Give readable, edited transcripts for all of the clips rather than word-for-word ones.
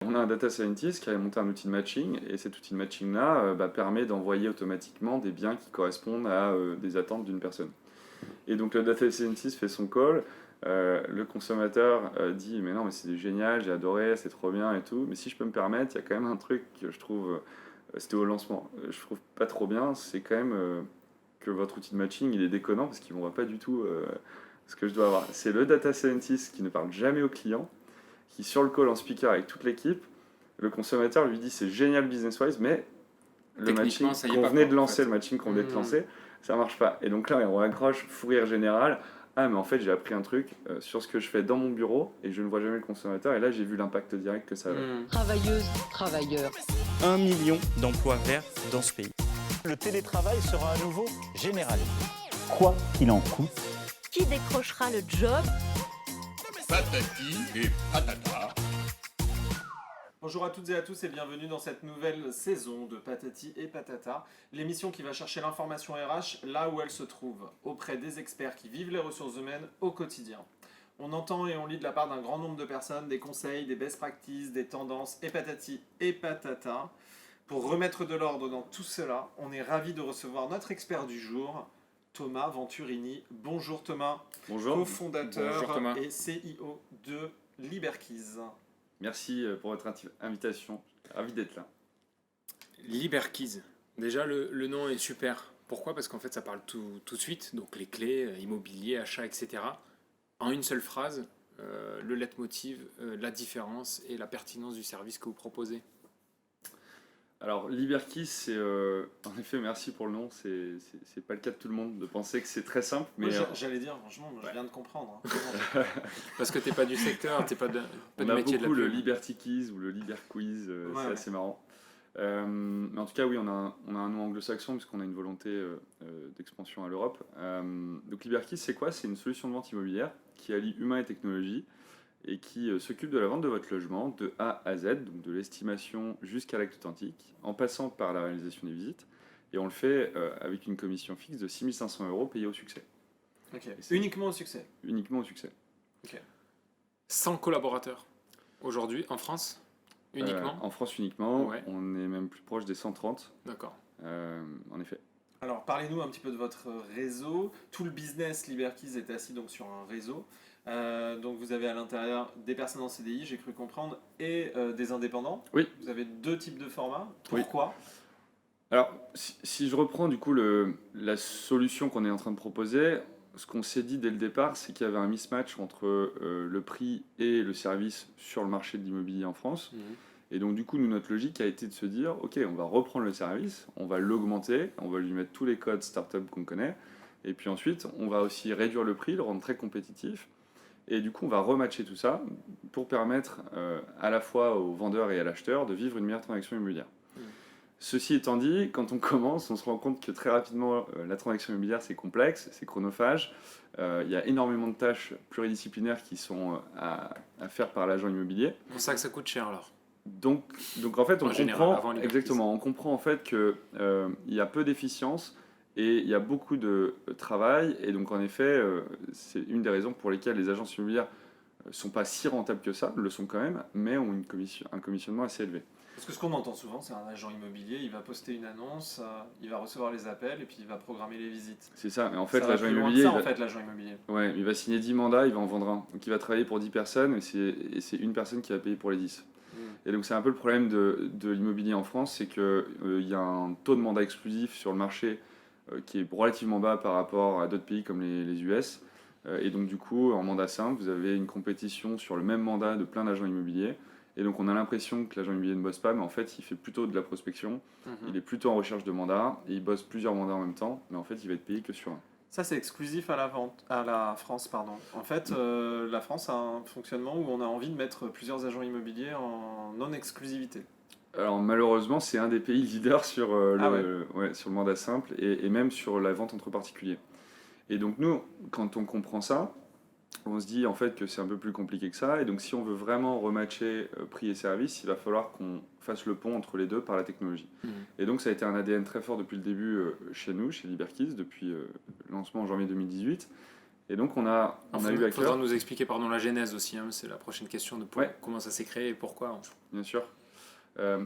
On a un data scientist qui a monté un outil de matching et cet outil de matching-là permet d'envoyer automatiquement des biens qui correspondent à des attentes d'une personne. Et donc le data scientist fait son call, le consommateur dit mais non mais c'est génial, j'ai adoré, c'est trop bien et tout, mais si je peux me permettre, il y a quand même un truc que je trouve, c'était au lancement, je trouve pas trop bien, c'est quand même que votre outil de matching il est déconnant parce qu'il ne voit pas du tout ce que je dois avoir. C'est le data scientist qui ne parle jamais au client, qui sur le call en speaker avec toute l'équipe, le consommateur lui dit c'est génial business-wise, mais le Techniquement, matching ça y est qu'on pas, venait quoi, de en lancer, fait. le matching qu'on venait de Hmm. lancer, ça marche pas. Et donc là, on raccroche, fou rire général. Ah, mais en fait, j'ai appris un truc sur ce que je fais dans mon bureau et je ne vois jamais le consommateur. Et là, j'ai vu l'impact direct que ça avait. Hmm. Travailleuses, travailleurs. 1 million d'emplois verts dans ce pays. Le télétravail sera à nouveau général. Quoi qu'il en coûte. Qui décrochera le job? Patati et patata. Bonjour à toutes et à tous et bienvenue dans cette nouvelle saison de Patati et Patata, l'émission qui va chercher l'information RH là où elle se trouve, auprès des experts qui vivent les ressources humaines au quotidien. On entend et on lit de la part d'un grand nombre de personnes des conseils, des best practices, des tendances et patati et patata. Pour remettre de l'ordre dans tout cela, on est ravi de recevoir notre expert du jour, Thomas Venturini. Bonjour Thomas, Bonjour. cofondateur Bonjour Thomas. et CEO de Liberkeys. Merci pour votre invitation. Ravi d'être là. Liberkeys. Déjà, le nom est super. Pourquoi? Parce qu'en fait, ça parle tout de suite. Donc, les clés, immobilier, achat, etc. En une seule phrase, le leitmotiv, la différence et la pertinence du service que vous proposez. Alors, Liberkeys, c'est en effet, merci pour le nom. C'est pas le cas de tout le monde de penser que c'est très simple, mais Moi, j'allais dire, franchement, je viens de comprendre. Hein. Parce que t'es pas du secteur, t'es pas on du a métier de la beaucoup le pub. Liberty Keys ou le Liberquiz, Ouais, c'est ouais. assez marrant. Mais en tout cas, oui, on a un nom anglo-saxon puisqu'on a une volonté d'expansion à l'Europe. Donc Liberkeys, c'est quoi? C'est une solution de vente immobilière qui allie humain et technologie et qui s'occupe de la vente de votre logement de A à Z, donc de l'estimation jusqu'à l'acte authentique, en passant par la réalisation des visites. Et on le fait avec une commission fixe de 6 500 € payée au succès, Ok. c'est- Uniquement au succès. uniquement au succès. 100 collaborateurs aujourd'hui en France, uniquement. En France uniquement, Ouais. on est même plus proche des 130, D'accord. en effet. Alors, parlez-nous un petit peu de votre réseau. Tout le business Liberkeys est assis donc sur un réseau. Donc, vous avez à l'intérieur des personnes en CDI, j'ai cru comprendre, et des indépendants. Oui. Vous avez deux types de formats. Oui. Pourquoi? Alors, si je reprends du coup la solution qu'on est en train de proposer, ce qu'on s'est dit dès le départ, c'est qu'il y avait un mismatch entre le prix et le service sur le marché de l'immobilier en France. Et donc du coup, nous, notre logique a été de se dire, ok, on va reprendre le service, on va l'augmenter, on va lui mettre tous les codes startup qu'on connaît, et puis ensuite, on va aussi réduire le prix, le rendre très compétitif, et du coup, on va rematcher tout ça pour permettre à la fois aux vendeurs et à l'acheteur de vivre une meilleure transaction immobilière. Ceci étant dit, quand on commence, on se rend compte que très rapidement, la transaction immobilière, c'est complexe, c'est chronophage. Il y a énormément de tâches pluridisciplinaires qui sont à faire par l'agent immobilier. C'est pour ça que ça coûte cher alors. Donc en fait, En général, avant Liberkeys. exactement, on comprend en fait que il y a peu d'efficience et il y a beaucoup de travail. Et donc en effet, c'est une des raisons pour lesquelles les agences immobilières sont pas si rentables que ça, le sont quand même, mais ont un commissionnement assez élevé. Parce que ce qu'on entend souvent, c'est un agent immobilier, il va poster une annonce, il va recevoir les appels et puis il va programmer les visites. C'est ça, mais en fait, Ça va l'agent plus loin que immobilier, ça, il va- en fait, l'agent immobilier. Ouais, il va signer 10 mandats, il va en vendre un. Donc il va travailler pour 10 personnes et c'est une personne qui va payer pour les 10. Et donc c'est un peu le problème de l'immobilier en France, c'est qu'il y a un taux de mandat exclusif sur le marché qui est relativement bas par rapport à d'autres pays comme les US. Et donc du coup, en mandat simple, vous avez une compétition sur le même mandat de plein d'agents immobiliers. Et donc on a l'impression que l'agent immobilier ne bosse pas, mais en fait il fait plutôt de la prospection, il est plutôt en recherche de mandats, et il bosse plusieurs mandats en même temps, mais en fait il va être payé que sur un. Ça, c'est exclusif à la vente, à la France, pardon. En fait, la France a un fonctionnement où on a envie de mettre plusieurs agents immobiliers en non-exclusivité. Alors malheureusement, c'est un des pays leaders sur, Ah sur le mandat simple et même sur la vente entre particuliers. Et donc nous, quand on comprend ça, on se dit en fait que c'est un peu plus compliqué que ça. Et donc si on veut vraiment rematcher prix et service, il va falloir qu'on fasse le pont entre les deux par la technologie. Et donc ça a été un ADN très fort depuis le début chez nous, chez Liberkeys, depuis le lancement en janvier 2018. Et donc on a eu à faudra cœur, nous expliquer la genèse aussi, hein, c'est la prochaine question de Ouais. comment ça s'est créé et pourquoi. bien sûr,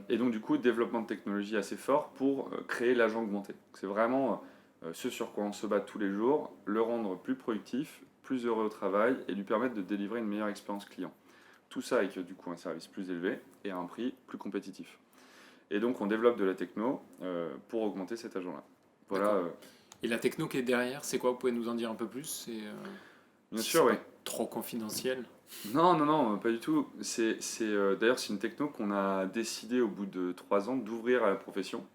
et donc du coup développement de technologie assez fort pour créer l'agent augmenté. C'est vraiment ce sur quoi on se bat tous les jours, le rendre plus productif, plus heureux au travail et lui permettre de délivrer une meilleure expérience client. Tout ça avec du coup un service plus élevé et à un prix plus compétitif. Et donc on développe de la techno pour augmenter cet agent-là. Voilà. D'accord. Et la techno qui est derrière, c'est quoi? Vous pouvez nous en dire un peu plus? Bien Si sûr, c'est oui. pas trop confidentiel. Non, pas du tout. D'ailleurs, c'est une techno qu'on a décidé au bout de 3 ans d'ouvrir à la profession,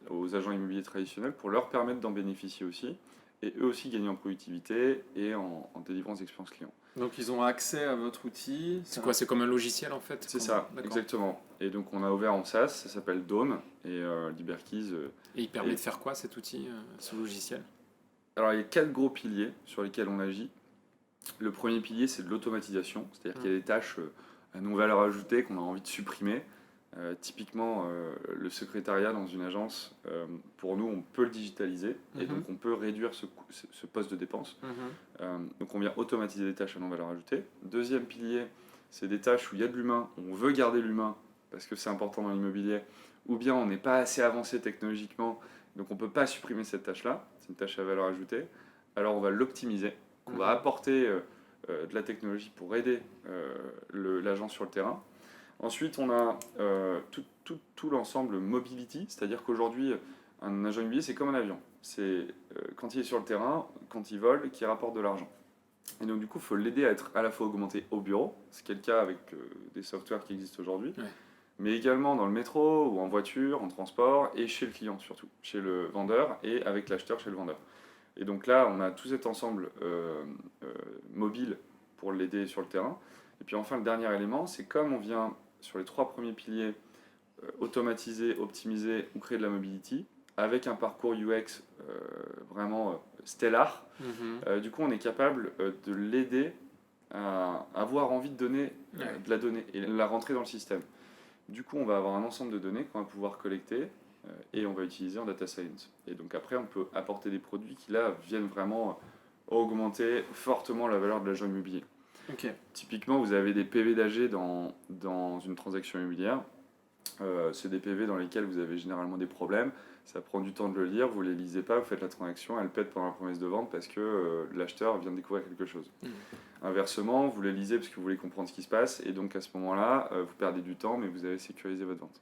aux agents immobiliers traditionnels, pour leur permettre d'en bénéficier aussi, et eux aussi gagner en productivité et en délivrance d'expérience client. Donc ils ont accès à votre outil. C'est quoi? C'est comme un logiciel en fait? C'est ça, D'accord. exactement. Et donc on a ouvert en SaaS, ça s'appelle Dome, et LiberKeys. Et il permet Et- de faire quoi cet outil, ce logiciel? Alors il y a 4 gros piliers sur lesquels on agit. Le premier pilier, c'est de l'automatisation, c'est-à-dire qu'il y a des tâches à non-valeur ajoutée qu'on a envie de supprimer. Typiquement, le secrétariat dans une agence, pour nous, on peut le digitaliser et donc on peut réduire ce poste de dépense. Donc on vient automatiser des tâches à non-valeur ajoutée. Deuxième pilier, c'est des tâches où il y a de l'humain, on veut garder l'humain parce que c'est important dans l'immobilier, ou bien on n'est pas assez avancé technologiquement, donc on ne peut pas supprimer cette tâche-là, c'est une tâche à valeur ajoutée. Alors on va l'optimiser, on va apporter de la technologie pour aider l'agent sur le terrain. Ensuite, on a tout l'ensemble mobility, c'est-à-dire qu'aujourd'hui, un agent immobilier, c'est comme un avion. C'est quand il est sur le terrain, quand il vole, qu'il rapporte de l'argent. Et donc, du coup, il faut l'aider à être à la fois augmenté au bureau, ce qui est le cas avec des softwares qui existent aujourd'hui, Ouais. mais également dans le métro ou en voiture, en transport, et chez le client surtout, chez le vendeur et avec l'acheteur chez le vendeur. Et donc là, on a tout cet ensemble mobile pour l'aider sur le terrain. Et puis enfin, le dernier élément, c'est comme on vient sur les 3 premiers piliers, automatiser, optimiser ou créer de la mobility, avec un parcours UX vraiment stellar, du coup on est capable de l'aider à avoir envie de donner de la donnée et la rentrer dans le système. Du coup on va avoir un ensemble de données qu'on va pouvoir collecter et on va utiliser en data science. Et donc après on peut apporter des produits qui là viennent vraiment augmenter fortement la valeur de l'agent immobilier. Ok. Typiquement, vous avez des PV d'AG dans une transaction immobilière. C'est des PV dans lesquels vous avez généralement des problèmes. Ça prend du temps de le lire, vous ne les lisez pas, vous faites la transaction, elle pète pendant la promesse de vente parce que l'acheteur vient de découvrir quelque chose. Inversement, vous les lisez parce que vous voulez comprendre ce qui se passe et donc à ce moment-là, vous perdez du temps mais vous avez sécurisé votre vente.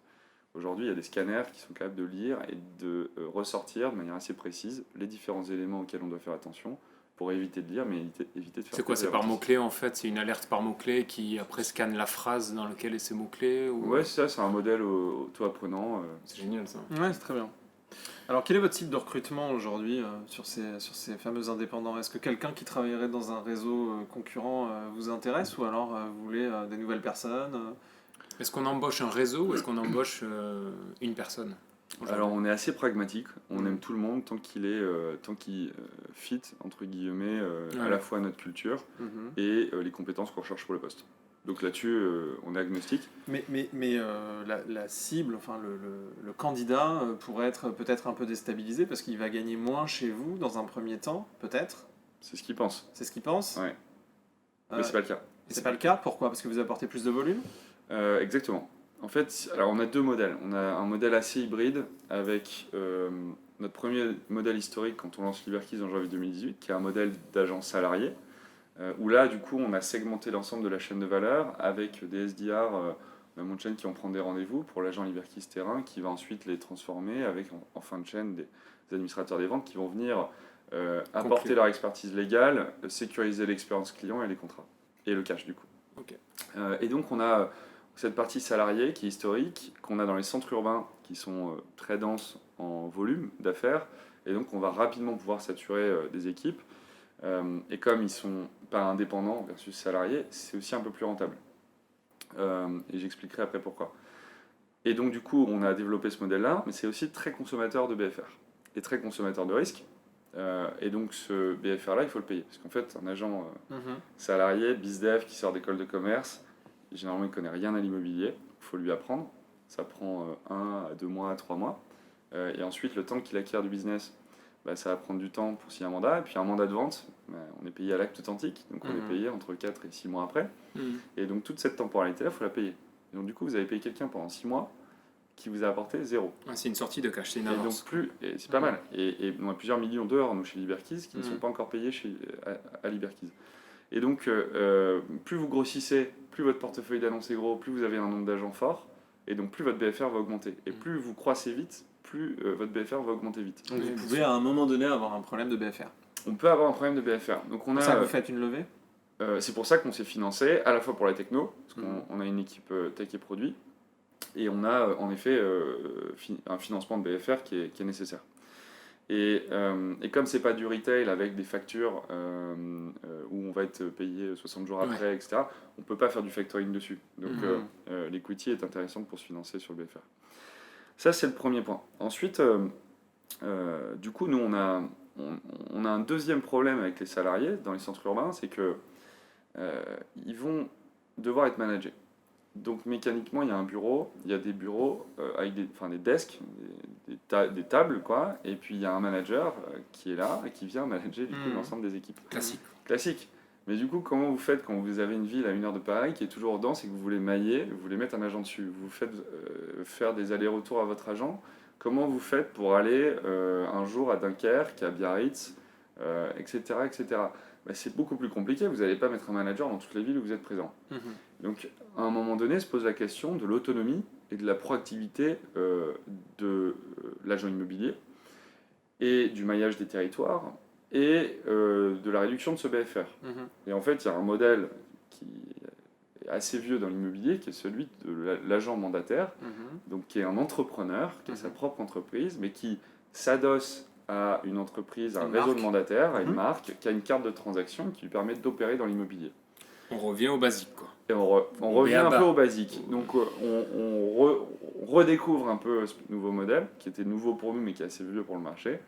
Aujourd'hui, il y a des scanners qui sont capables de lire et de ressortir de manière assez précise les différents éléments auxquels on doit faire attention pour éviter de lire, mais éviter de faire... C'est quoi? C'est par mots-clés en fait? C'est une alerte par mots-clés qui après scanne la phrase dans laquelle est ces mots-clés ou... Ouais, c'est ça, c'est un modèle auto-apprenant. C'est génial ça. Ouais, c'est très bien. Alors, quel est votre type de recrutement aujourd'hui sur ces fameux indépendants? Est-ce que quelqu'un qui travaillerait dans un réseau concurrent vous intéresse ou alors vous voulez des nouvelles personnes Est-ce qu'on embauche un réseau ou est-ce qu'on embauche une personne? Alors on est assez pragmatique, on aime tout le monde tant qu'il fit entre guillemets à la fois notre culture et les compétences qu'on recherche pour le poste. Donc là-dessus on est agnostique. Mais la cible, enfin le candidat pourrait être peut-être un peu déstabilisé parce qu'il va gagner moins chez vous dans un premier temps, peut-être. C'est ce qu'ils pensent. C'est ce qu'il pense. Ouais. Mais c'est pas le cas. C'est pas le cas. Pourquoi? Parce que vous apportez plus de volume. Exactement. En fait, alors on a 2 modèles. On a un modèle assez hybride avec notre premier modèle historique quand on lance LiberKeys en janvier 2018, qui est un modèle d'agent salarié, où là, du coup, on a segmenté l'ensemble de la chaîne de valeur avec des SDR, même en chaîne qui vont prendre des rendez-vous pour l'agent LiberKeys terrain, qui va ensuite les transformer avec en fin de chaîne des administrateurs des ventes qui vont venir apporter leur expertise légale, sécuriser l'expérience client et les contrats, et le cash du coup. Ok. Et donc on a cette partie salariée qui est historique, qu'on a dans les centres urbains qui sont très denses en volume d'affaires, et donc on va rapidement pouvoir saturer des équipes. Et comme ils sont pas indépendants versus salariés, c'est aussi un peu plus rentable. Et j'expliquerai après pourquoi. Et donc du coup, on a développé ce modèle-là, mais c'est aussi très consommateur de BFR et très consommateur de risque. Et donc ce BFR-là, il faut le payer. Parce qu'en fait, un agent salarié, BizDev, qui sort d'école de commerce, généralement il ne connaît rien à l'immobilier, il faut lui apprendre. Ça prend 1 à 2 mois, 3 mois. Et ensuite, le temps qu'il acquiert du business, ça va prendre du temps pour signer un mandat. Et puis un mandat de vente, on est payé à l'acte authentique, donc on est payé entre 4 et 6 mois après. Et donc toute cette temporalité-là, il faut la payer. Et donc du coup, vous avez payé quelqu'un pendant 6 mois qui vous a apporté 0. C'est une sortie de cash, c'est une Et avance. donc et c'est pas mal. Et on a plusieurs millions d'heures, nous, chez Liberkeys, qui ne sont pas encore payés à Liberkeys. Et donc, plus vous grossissez, plus votre portefeuille d'annonces est gros, plus vous avez un nombre d'agents fort, et donc plus votre BFR va augmenter. Et plus vous croissez vite, plus votre BFR va augmenter vite. Donc vous pouvez à un moment donné avoir un problème de BFR. On peut avoir un problème de BFR. Donc Pour ça, vous faites une levée. C'est pour ça qu'on s'est financé, à la fois pour la techno, parce qu'on a une équipe tech et produit, et on a en effet un financement de BFR qui est nécessaire. Et comme c'est pas du retail avec des factures où on va être payé 60 jours après, etc., on peut pas faire du factoring dessus. Donc l'equity est intéressante pour se financer sur le BFR. Ça, c'est le premier point. Ensuite, du coup, nous, on a un deuxième problème avec les salariés dans les centres urbains, c'est que ils vont devoir être managés. Donc mécaniquement, il y a un bureau, il y a des bureaux avec des desks, des tables, quoi, et puis il y a un manager qui est là et qui vient manager du coup l'ensemble des équipes. Classique. Mais du coup, comment vous faites quand vous avez une ville à 1 heure de Paris qui est toujours dense et que vous voulez mailler, vous voulez mettre un agent dessus, vous faites faire des allers-retours à votre agent, comment vous faites pour aller un jour à Dunkerque, à Biarritz, etc. C'est beaucoup plus compliqué, vous n'allez pas mettre un manager dans toutes les villes où vous êtes présent. Donc, à un moment donné, se pose la question de l'autonomie et de la proactivité de l'agent immobilier et du maillage des territoires et de la réduction de ce BFR. Et en fait, il y a un modèle qui est assez vieux dans l'immobilier, qui est celui de l'agent mandataire, donc qui est un entrepreneur, qui a sa propre entreprise, mais qui s'adosse à une entreprise, à un réseau de mandataires, à une marque, qui a une carte de transaction qui lui permet d'opérer dans l'immobilier. On revient au basique, quoi. Et on revient un peu au basique. Donc on redécouvre un peu ce nouveau modèle, qui était nouveau pour nous, mais qui est assez vieux pour le marché.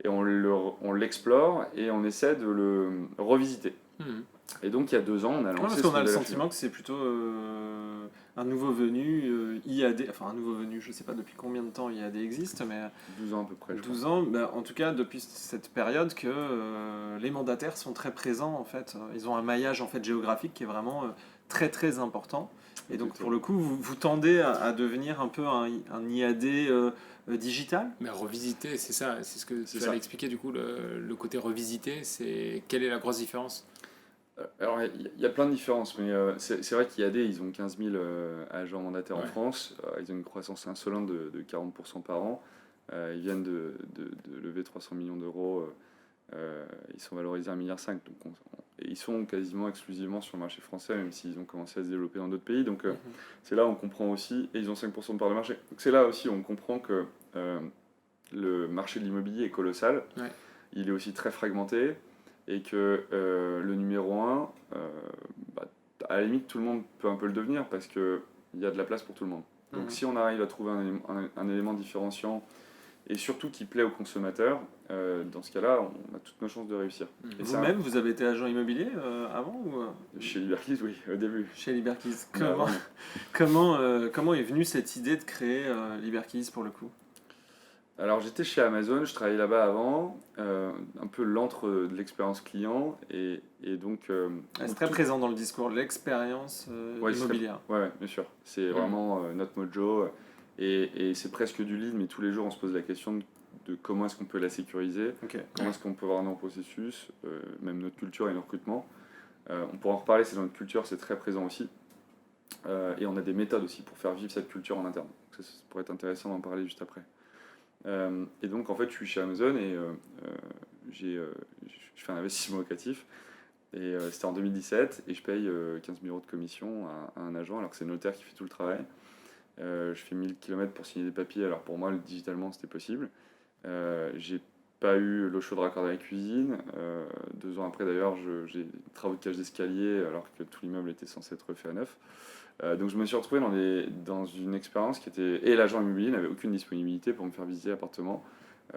Et on l'explore et on essaie de le revisiter. Et donc il y a 2 ans, on a lancé parce qu'on a le sentiment que c'est plutôt un nouveau venu, IAD, enfin un nouveau venu, je ne sais pas depuis combien de temps IAD existe, mais 12 ans à peu près. 12 ans, en tout cas depuis cette période que les mandataires sont très présents en fait. Ils ont un maillage en fait géographique qui est vraiment très très important. Et donc pour le coup, vous tendez à devenir un peu un IAD digital. Mais revisiter, c'est ça, c'est ce que tu allais expliquer du coup, le côté revisiter, c'est quelle est la grosse différence? Alors, il y a plein de différences, mais c'est vrai qu'IAD, ils ont 15 000 agents mandataires en France. Ils ont une croissance insolente de 40% par an. Ils viennent de lever 300 millions d'euros. Ils sont valorisés 1,5 milliard. Donc et ils sont quasiment exclusivement sur le marché français, même s'ils ont commencé à se développer dans d'autres pays. Donc c'est là où on comprend aussi, et ils ont 5% de part de marché. Donc c'est là aussi où on comprend que le marché de l'immobilier est colossal. Il est aussi très fragmenté. Et que le numéro 1, à la limite, tout le monde peut un peu le devenir parce qu'il y a de la place pour tout le monde. Donc si on arrive à trouver un élément différenciant et surtout qui plaît aux consommateurs, dans ce cas-là, on a toutes nos chances de réussir. Et vous-même, vous avez été agent immobilier avant ou... Chez Liberkeys, oui, au début. Chez Liberkeys. Comment est venue cette idée de créer Liberkeys pour le coup ? Alors j'étais chez Amazon, je travaillais là-bas avant, un peu l'antre de l'expérience client et donc... c'est très présent dans le discours, l'expérience immobilière. Oui, bien sûr. C'est vraiment notre mojo et c'est presque du lead, mais tous les jours on se pose la question de comment est-ce qu'on peut la sécuriser, comment est-ce qu'on peut avoir un processus, même notre culture et nos recrutements. On pourra en reparler, c'est dans notre culture, c'est très présent aussi. Et on a des méthodes aussi pour faire vivre cette culture en interne. Donc ça pourrait être intéressant d'en parler juste après. Et donc en fait je suis chez Amazon et je fais un investissement locatif et c'était en 2017 et je paye 15 000 euros de commission à un agent alors que c'est le notaire qui fait tout le travail. Je fais 1000 km pour signer des papiers, alors pour moi digitalement c'était possible. J'ai pas eu l'eau chaude raccordée à la cuisine. 2 ans après d'ailleurs j'ai des travaux de cage d'escalier alors que tout l'immeuble était censé être refait à neuf. Donc je me suis retrouvé dans une expérience qui était... Et l'agent immobilier n'avait aucune disponibilité pour me faire visiter l'appartement.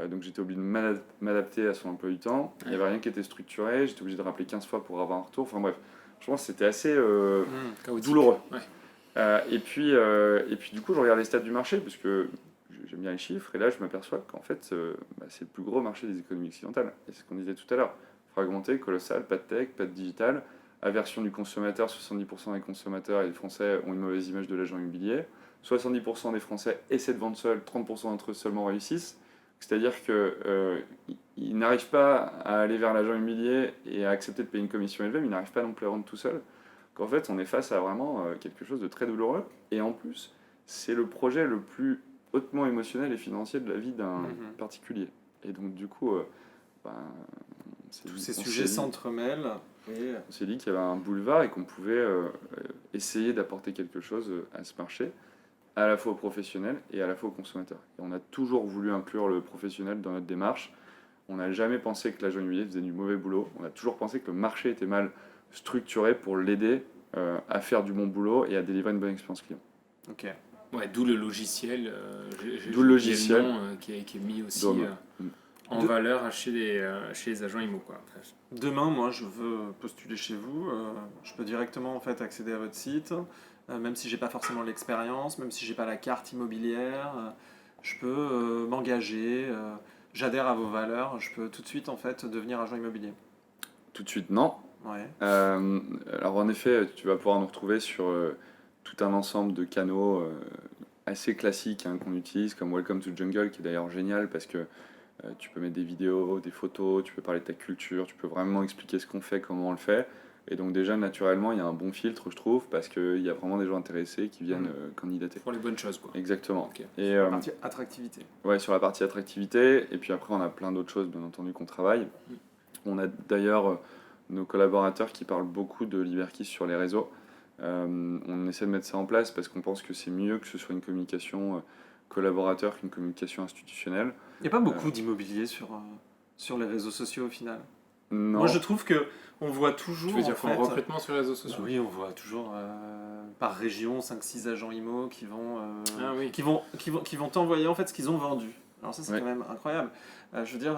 Donc j'étais obligé de m'adapter à son emploi du temps. Il n'y avait rien qui était structuré. J'étais obligé de rappeler 15 fois pour avoir un retour. Enfin bref, je pense que c'était assez douloureux. Et puis du coup je regarde les stats du marché parce que j'aime bien les chiffres, et là je m'aperçois qu'en fait c'est le plus gros marché des économies occidentales. Et c'est ce qu'on disait tout à l'heure. Fragmenté, colossal, pas de tech, pas de digital, aversion du consommateur, 70% des consommateurs et des Français ont une mauvaise image de l'agent immobilier, 70% des Français essaient de vendre seuls, 30% d'entre eux seulement réussissent. C'est-à-dire qu'ils n'arrivent pas à aller vers l'agent immobilier et à accepter de payer une commission élevée, mais ils n'arrivent pas non plus à vendre tout seul. Qu'en fait, on est face à vraiment quelque chose de très douloureux. Et en plus, c'est le projet le plus hautement émotionnel et financier de la vie d'un particulier. Et donc, du coup, tous ces sujets s'entremêlent. On s'est dit qu'il y avait un boulevard et qu'on pouvait essayer d'apporter quelque chose à ce marché, à la fois aux professionnels et à la fois aux consommateurs. Et on a toujours voulu inclure le professionnel dans notre démarche. On n'a jamais pensé que l'agent immobilier faisait du mauvais boulot. On a toujours pensé que le marché était mal structuré pour l'aider à faire du bon boulot et à délivrer une bonne expérience client. Ok. Ouais, d'où le logiciel, D'où le logiciel. nom, qui est mis aussi en valeur chez les agents IMO, quoi. Demain, moi, je veux postuler chez vous. Je peux directement en fait accéder à votre site, même si j'ai pas forcément l'expérience, même si j'ai pas la carte immobilière. Je peux m'engager. J'adhère à vos valeurs. Je peux tout de suite en fait devenir agent immobilier. Tout de suite, non. Ouais. Alors en effet, tu vas pouvoir nous retrouver sur tout un ensemble de canaux assez classiques qu'on utilise, comme Welcome to Jungle, qui est d'ailleurs génial parce que tu peux mettre des vidéos, des photos, tu peux parler de ta culture, tu peux vraiment expliquer ce qu'on fait, comment on le fait. Et donc déjà, naturellement, il y a un bon filtre, je trouve, parce qu'il y a vraiment des gens intéressés qui viennent candidater. Pour les bonnes choses, quoi. Exactement. Okay. Et, sur la partie attractivité. Ouais, sur la partie attractivité. Et puis après, on a plein d'autres choses, bien entendu, qu'on travaille. On a d'ailleurs nos collaborateurs qui parlent beaucoup de Liberkis sur les réseaux. On essaie de mettre ça en place parce qu'on pense que c'est mieux que ce soit une communication collaborateur qu'une communication institutionnelle. Il n'y a pas beaucoup d'immobilier sur les réseaux sociaux au final. Non. Moi, je trouve que on voit toujours. Tu veux dire en qu'en fait, recrutement sur les réseaux sociaux? Oui, on voit toujours par région 5-6 agents IMO qui vont, oui. qui vont t'envoyer en fait ce qu'ils ont vendu. Alors ça, c'est Ouais. quand même incroyable. Je veux dire,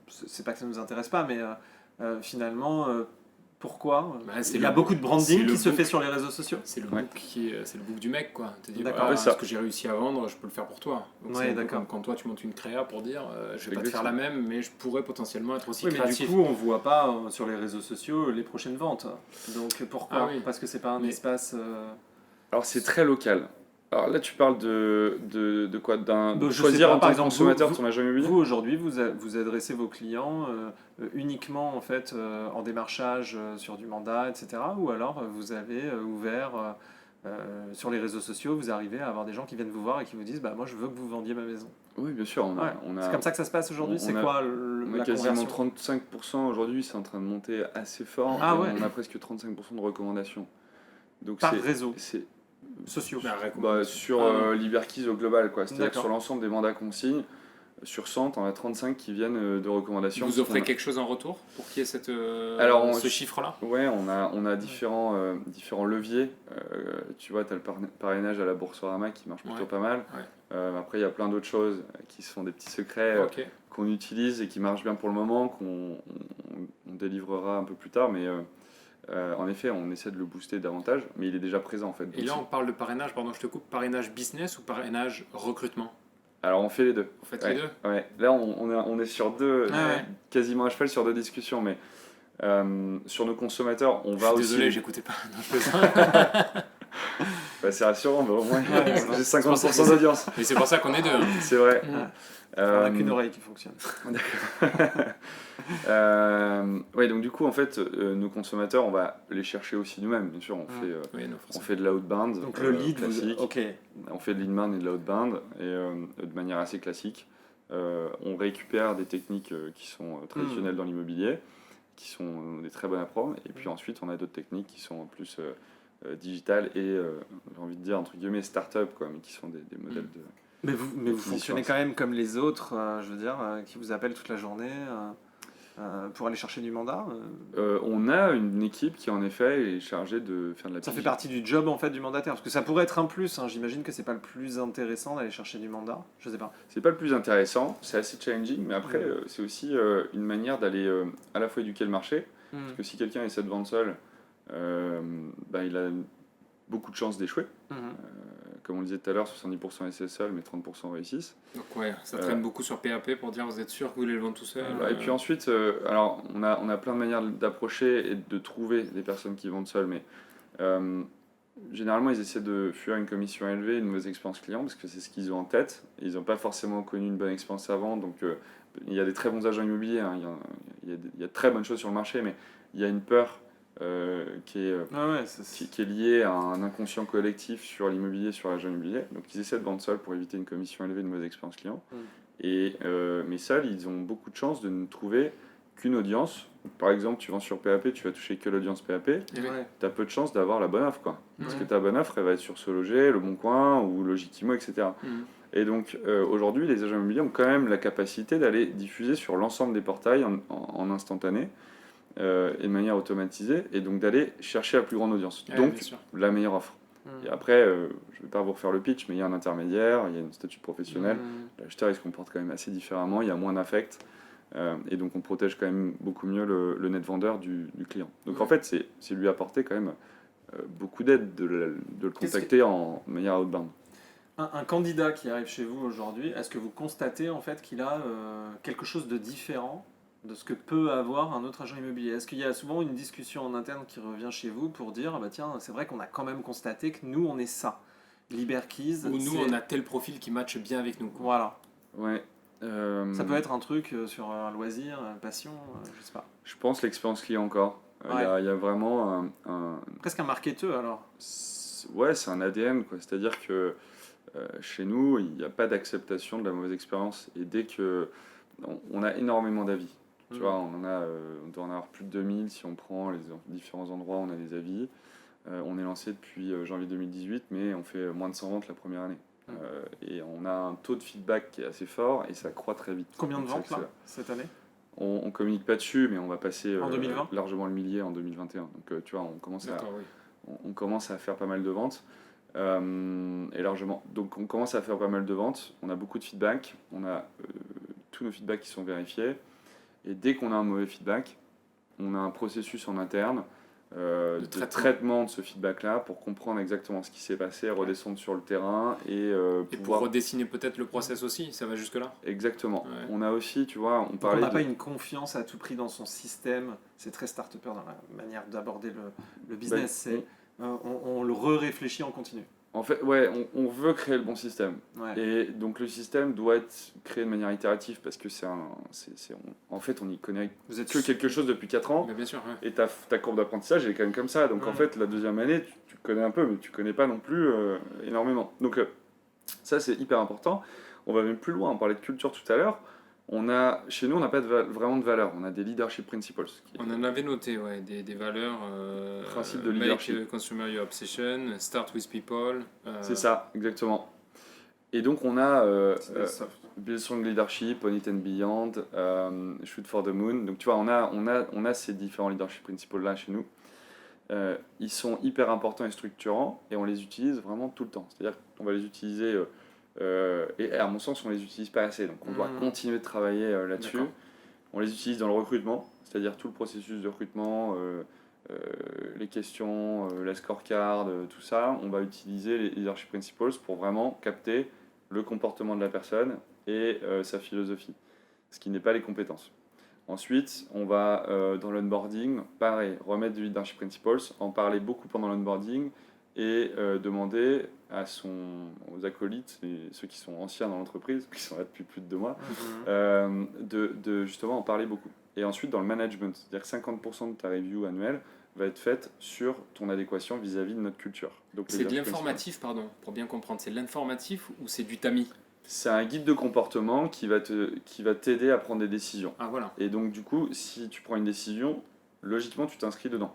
c'est pas que ça nous intéresse pas, mais finalement, pourquoi C'est il y a le beaucoup de c'est branding le qui se book. fait sur les réseaux sociaux. C'est le Ouais. book c'est le book du mec, quoi. Tu dis, D'accord. voilà, Ouais, ça. ce que j'ai réussi à vendre, je peux le faire pour toi. Donc Ouais, c'est un peu d'accord. comme quand toi tu montes une créa pour dire, je vais pas te faire Exactement. la même, mais je pourrais potentiellement être aussi Oui, mais du créatif. coup, on voit pas sur les réseaux sociaux les prochaines ventes. Donc pourquoi Ah oui. Parce que c'est pas un Mais- espace. Alors c'est très local. Alors là, tu parles de quoi de Je sais choisir pas, en par tant que exemple, consommateur vous- ton agent immobilier. Vous aujourd'hui, vous adressez vos clients uniquement en fait en démarchage sur du mandat, etc. Ou alors vous avez ouvert sur les réseaux sociaux, vous arrivez à avoir des gens qui viennent vous voir et qui vous disent bah moi je veux que vous vendiez ma maison. Oui, bien sûr. Ouais. C'est comme ça que ça se passe aujourd'hui. on C'est a- quoi On a la quasiment conversion 35% aujourd'hui, c'est en train de monter assez fort. Ah et ouais. On a presque 35% de recommandations. Donc par réseau c'est sociaux. La recommandation. sur Ah ouais. Liberkis au global, quoi. C'est-à-dire que D'accord. sur l'ensemble des mandats qu'on signe, sur 100, on a 35 qui viennent de recommandations. Vous offrez On a- quelque chose en retour pour qu'il y ait cette, Alors, ce chiffre-là? Ouais, on a différents leviers. Tu vois, tu as le parrainage à la Boursorama qui marche plutôt Ouais. pas mal. Ouais. Après, il y a plein d'autres choses qui sont des petits secrets Ok. qu'on utilise et qui marchent bien pour le moment, on délivrera un peu plus tard. Mais en effet, on essaie de le booster davantage, mais il est déjà présent en fait. Et Donc, là, on parle de parrainage, pardon, je te coupe, parrainage business ou parrainage recrutement? alors, on fait les deux. Vous faites Ouais, les deux? ouais. Là, on est sur deux, Ah ouais. quasiment à cheval sur deux discussions, mais sur nos consommateurs, on Je va suis aussi. désolé, j'écoutais pas. Non, je plaisante. Bah, c'est rassurant, mais au moins j'ai C'est pour ça 50% que- d'audience. Mais c'est pour ça qu'on est deux. C'est vrai. On n'a qu'une oreille qui fonctionne. Ouais, donc du coup, en fait, nos consommateurs, on va les chercher aussi nous-mêmes, bien sûr. Oui, non, On forcément. fait de l'outbound. Donc le lead, classique. ok. On fait de l'inbound et de l'outbound et de manière assez classique. On récupère des techniques qui sont traditionnelles dans l'immobilier, qui sont des très bonnes approches. Et puis ensuite, on a d'autres techniques qui sont plus digitales et, j'ai envie de dire, entre guillemets, start-up, quoi, mais qui sont des modèles de... Mais vous Définition, fonctionnez ça. quand même comme les autres, je veux dire, qui vous appellent toute la journée pour aller chercher du mandat. On a une équipe qui, en effet, est chargée de faire de la Ça fait petite- partie du job en fait du mandataire, parce que ça pourrait être un plus. J'imagine que c'est pas le plus intéressant d'aller chercher du mandat. Je sais pas. C'est pas le plus intéressant, c'est assez challenging, mais après, c'est aussi une manière d'aller à la fois éduquer le marché, parce que si quelqu'un essaie de vendre seul, bah, il a beaucoup de chances d'échouer, comme on le disait tout à l'heure, 70% essaient seuls, mais 30% réussissent. Donc ouais, ça traîne beaucoup sur PAP pour dire vous êtes sûr que vous voulez le vendre tout seul. Et puis ensuite, alors on a plein de manières d'approcher et de trouver des personnes qui vendent seules, mais généralement ils essaient de fuir une commission élevée, une mauvaise expérience client, parce que c'est ce qu'ils ont en tête. Et ils n'ont pas forcément connu une bonne expérience avant, donc il y a des très bons agents immobiliers, hein, il y a de très bonnes choses sur le marché, mais il y a une peur qui est liée à un inconscient collectif sur l'immobilier, sur l'agent immobilier. Donc ils essaient de vendre seuls pour éviter une commission élevée, une mauvaise expérience client. Mais seuls, ils ont beaucoup de chances de ne trouver qu'une audience. Par exemple, tu vends sur PAP, tu vas toucher que l'audience PAP, tu as peu de chances d'avoir la bonne offre, quoi. Parce que ta bonne offre, elle va être sur Se Loger, Le Bon Coin ou Logitimo, etc. Et donc aujourd'hui, les agents immobiliers ont quand même la capacité d'aller diffuser sur l'ensemble des portails en instantané et de manière automatisée, et donc d'aller chercher la plus grande audience, donc la meilleure offre. Et après, je ne vais pas vous refaire le pitch, mais il y a un intermédiaire, il y a une statut professionnel, l'acheteur il se comporte quand même assez différemment, il y a moins d'affect, et donc on protège quand même beaucoup mieux le net vendeur du client. Donc en fait, c'est lui apporter quand même beaucoup d'aide de le contacter en manière outbound. Un candidat qui arrive chez vous aujourd'hui, est-ce que vous constatez en fait qu'il a quelque chose de différent de ce que peut avoir un autre agent immobilier? Est-ce qu'il y a souvent une discussion en interne qui revient chez vous pour dire ah bah tiens, c'est vrai qu'on a quand même constaté que nous on est ça, Liberkeys, ou nous on a tel profil qui matche bien avec nous, quoi. Voilà. Ouais. Ça peut être un truc sur un loisir, une passion, je sais pas. Je pense l'expérience client encore. Il y a vraiment presque un marketeur alors. Ouais, c'est un ADN, quoi. C'est-à-dire que chez nous, il n'y a pas d'acceptation de la mauvaise expérience. Et dès que on a énormément d'avis. Tu vois, on doit en avoir plus de 2000 si on prend les différents endroits, on a des avis. On est lancé depuis janvier 2018, mais on fait moins de 100 ventes la première année. Et on a un taux de feedback qui est assez fort et ça croît très vite. Combien de ventes là, cette année? On communique pas dessus, mais on va passer en 2020 largement le millier en 2021. Donc tu vois, on commence à faire pas mal de ventes. Et largement. Donc on commence à faire pas mal de ventes, on a beaucoup de feedback, on a tous nos feedbacks qui sont vérifiés, et dès qu'on a un mauvais feedback, on a un processus en interne de traitement de ce feedback-là pour comprendre exactement ce qui s'est passé, redescendre sur le terrain et pour redessiner peut-être le process aussi, ça va jusque-là. Exactement. Ouais. On a aussi, tu vois, on n'a pas une confiance à tout prix dans son système, c'est très start-upper dans la manière d'aborder le business, on le réfléchit en continu. En fait, ouais, on veut créer le bon système. Ouais. Et donc le système doit être créé de manière itérative parce que en fait, on y connaît que quelque chose depuis 4 ans. Mais bien sûr, ouais. Et ta courbe d'apprentissage, elle est quand même comme ça. Donc en fait, la deuxième année, tu connais un peu, mais tu connais pas non plus énormément. Donc ça, c'est hyper important. On va même plus loin, on parlait de culture tout à l'heure. Chez nous, on n'a pas vraiment de valeurs, on a des leadership principles. On en avait noté, ouais, des valeurs. Principe de leadership. Make consumer your obsession, start with people. C'est ça, exactement. Et donc on a Build Strong Leadership, On It and Beyond, Shoot for the Moon. Donc tu vois, on a ces différents leadership principles là chez nous. Ils sont hyper importants et structurants et on les utilise vraiment tout le temps. C'est-à-dire qu'on va les utiliser... et à mon sens on les utilise pas assez, donc on doit continuer de travailler là-dessus. D'accord. On les utilise dans le recrutement, c'est-à-dire tout le processus de recrutement, les questions, la scorecard, tout ça. On va utiliser les leadership principles pour vraiment capter le comportement de la personne et sa philosophie, ce qui n'est pas les compétences. Ensuite, on va dans l'onboarding, pareil, remettre du leadership principles, en parler beaucoup pendant l'onboarding et demander aux acolytes, ceux qui sont anciens dans l'entreprise, qui sont là depuis plus de 2 mois, de justement en parler beaucoup. Et ensuite, dans le management, c'est-à-dire que 50% de ta review annuelle va être faite sur ton adéquation vis-à-vis de notre culture. Donc, c'est de l'informatif, pardon, pour bien comprendre. C'est de l'informatif ou c'est du tamis? C'est un guide de comportement qui va t'aider à prendre des décisions. Ah, voilà. Et donc, du coup, si tu prends une décision, logiquement, tu t'inscris dedans.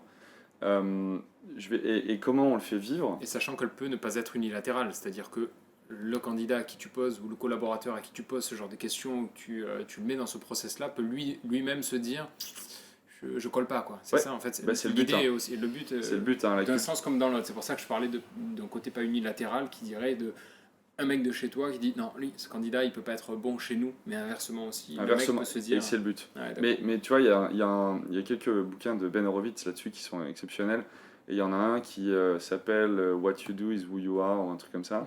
Et comment on le fait vivre? Et sachant qu'elle peut ne pas être unilatérale, c'est-à-dire que le candidat à qui tu poses ou le collaborateur à qui tu poses ce genre de questions, où tu le mets dans ce process-là, peut lui-même se dire je colle pas, quoi. C'est ça en fait. C'est le but. Aussi, le but c'est le but. d'un sens comme dans l'autre. C'est pour ça que je parlais d'un côté pas unilatéral qui dirait un mec de chez toi qui dit non, lui, ce candidat il peut pas être bon chez nous, mais inversement aussi. Le mec peut se dire. Et c'est le but. Ouais, mais tu vois, il y a quelques bouquins de Ben Horowitz là-dessus qui sont exceptionnels. Et il y en a un qui s'appelle What You Do is Who You Are, ou un truc comme ça.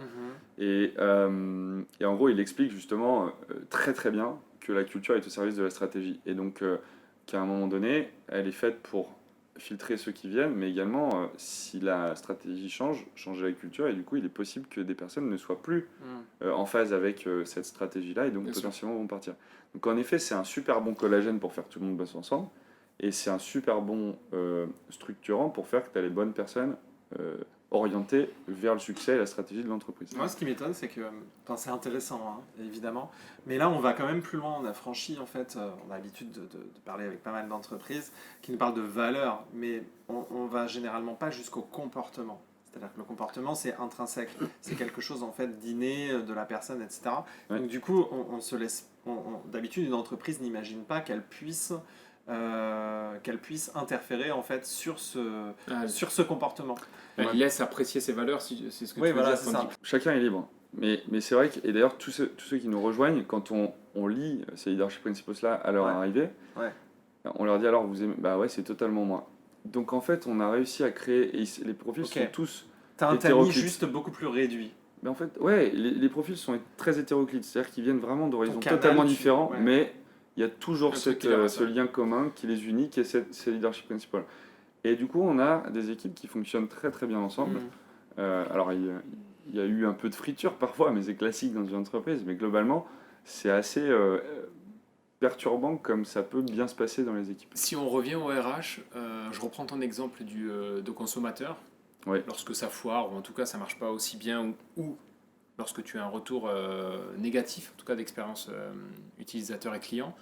Mhm. Et en gros, il explique justement très très bien que la culture est au service de la stratégie. Et donc, qu'à un moment donné, elle est faite pour filtrer ceux qui viennent, mais également, si la stratégie changer la culture, et du coup, il est possible que des personnes ne soient plus en phase avec cette stratégie-là, et donc Bien sûr. potentiellement vont partir. Donc en effet, c'est un super bon collagène pour faire que tout le monde bosse ensemble, et c'est un super bon structurant pour faire que tu as les bonnes personnes orientées vers le succès et la stratégie de l'entreprise. Moi, ce qui m'étonne, c'est que, enfin, c'est intéressant, hein, évidemment, mais là, on va quand même plus loin. On a franchi, en fait, on a l'habitude de parler avec pas mal d'entreprises qui nous parlent de valeurs, mais on va généralement pas jusqu'au comportement. C'est-à-dire que le comportement, c'est intrinsèque, c'est quelque chose en fait d'inné de la personne, etc. Ouais. Donc du coup, on se laisse, d'habitude, une entreprise n'imagine pas qu'elle puisse interférer en fait sur ce comportement. Il laisse apprécier ses valeurs, c'est ce que Oui, tu veux voilà, dire. c'est tandis ça. Chacun est libre. Mais c'est vrai que, et d'ailleurs, tous ceux qui nous rejoignent, quand on lit ces leadership principles-là à leur Ouais. arrivée, Ouais. on leur dit alors vous aimez. Bah ouais, c'est totalement moi. Donc en fait, on a réussi à créer. Et les profils Ok. sont tous. T'as un tamis hétéroclite. juste beaucoup plus réduit. Mais en fait, ouais, les profils sont très hétéroclites. C'est-à-dire qu'ils viennent vraiment d'horizons canal, totalement tu- différents, ouais. mais il y a toujours Un truc qui les ce rassemble. lien commun qui les unit, qui est ces leadership principles. Et du coup, on a des équipes qui fonctionnent très très bien ensemble. Alors, il y a eu un peu de friture parfois, mais c'est classique dans une entreprise. Mais globalement, c'est assez perturbant comme ça peut bien se passer dans les équipes. Si on revient au RH, je reprends ton exemple de consommateur. Ouais. Lorsque ça foire, ou en tout cas ça marche pas aussi bien, ou lorsque tu as un retour négatif, en tout cas d'expérience utilisateur et client,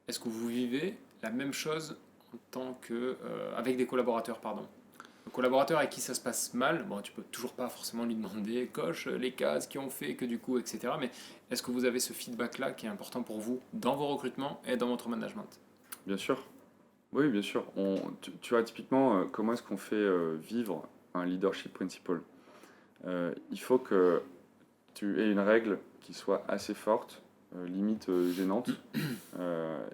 est-ce que vous vivez la même chose en tant que, avec des collaborateurs, pardon? Le collaborateur avec qui ça se passe mal, bon, tu peux toujours pas forcément lui demander coche les cases qui ont fait que du coup, etc. Mais est-ce que vous avez ce feedback-là qui est important pour vous dans vos recrutements et dans votre management? Bien sûr. Oui, bien sûr. Tu vois, typiquement, comment est-ce qu'on fait vivre un leadership principle? Il faut que tu aies une règle qui soit assez forte, limite gênante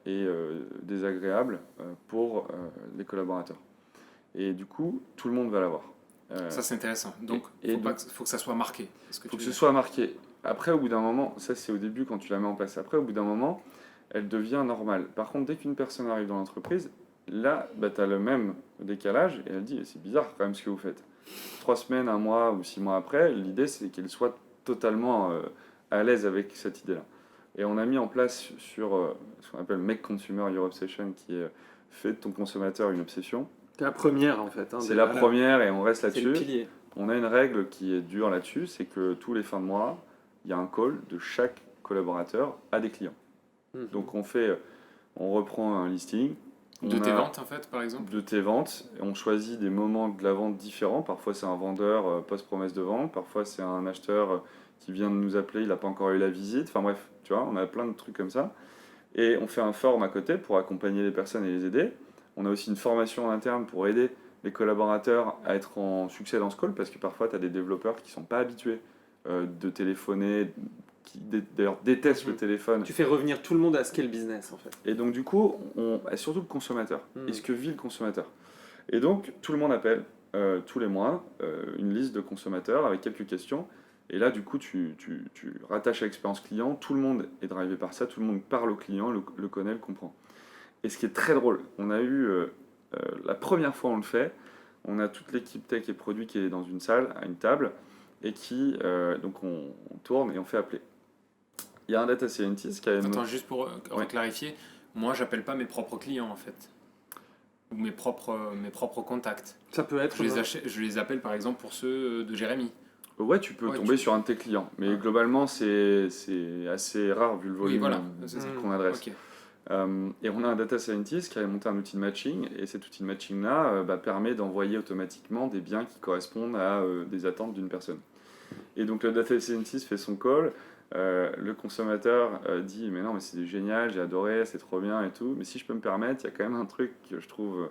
et désagréable pour les collaborateurs. Et du coup, tout le monde va l'avoir. Ça, c'est intéressant. Donc, et faut que ça soit marqué. Il faut que ce soit marqué. Après, au bout d'un moment, ça c'est au début quand tu la mets en place. Après, au bout d'un moment, elle devient normale. Par contre, dès qu'une personne arrive dans l'entreprise, là, bah, tu as le même décalage et elle dit c'est bizarre quand même ce que vous faites. 3 semaines, 1 mois ou 6 mois après, l'idée c'est qu'elle soit totalement à l'aise avec cette idée-là. Et on a mis en place sur ce qu'on appelle Make Consumer Your Obsession, qui est fait de ton consommateur une obsession. C'est la première en fait. Hein, C'est la première et on reste C'est le là-dessus. pilier. On a une règle qui est dure là-dessus, c'est que tous les fins de mois, il y a un call de chaque collaborateur à des clients. Donc on reprend un listing. De tes ventes, en fait, par exemple? De tes ventes. On choisit des moments de la vente différents. Parfois, c'est un vendeur post-promesse de vente. Parfois, c'est un acheteur qui vient de nous appeler, il n'a pas encore eu la visite. Enfin bref, tu vois, on a plein de trucs comme ça. Et on fait un forum à côté pour accompagner les personnes et les aider. On a aussi une formation en interne pour aider les collaborateurs à être en succès dans ce call, parce que parfois, tu as des développeurs qui ne sont pas habitués de téléphoner, qui d'ailleurs détestent le téléphone. Tu fais revenir tout le monde à scale business en fait. Et donc du coup, surtout le consommateur, et ce que vit le consommateur. Et donc tout le monde appelle tous les mois une liste de consommateurs avec quelques questions. Et là du coup, tu rattaches à l'expérience client, tout le monde est drivé par ça, tout le monde parle au client, le connaît, le comprend. Et ce qui est très drôle, on a eu, la première fois on le fait, on a toute l'équipe tech et produit qui est dans une salle, à une table, et qui, donc on tourne et on fait appeler. Il y a un data scientist qui a... Attends, juste pour clarifier, moi j'appelle pas mes propres clients en fait, ou mes propres contacts. Ça peut être. Je les appelle par exemple pour ceux de Jérémy. Ouais, tu peux tomber sur un de tes clients, mais globalement c'est assez rare vu le volume qu'on adresse. Okay. Et on a un data scientist qui a monté un outil de matching, et cet outil de matching-là permet d'envoyer automatiquement des biens qui correspondent à des attentes d'une personne. Et donc le data scientist fait son call, le consommateur dit mais non mais c'est génial, j'ai adoré, c'est trop bien et tout, mais si je peux me permettre, il y a quand même un truc que je trouve,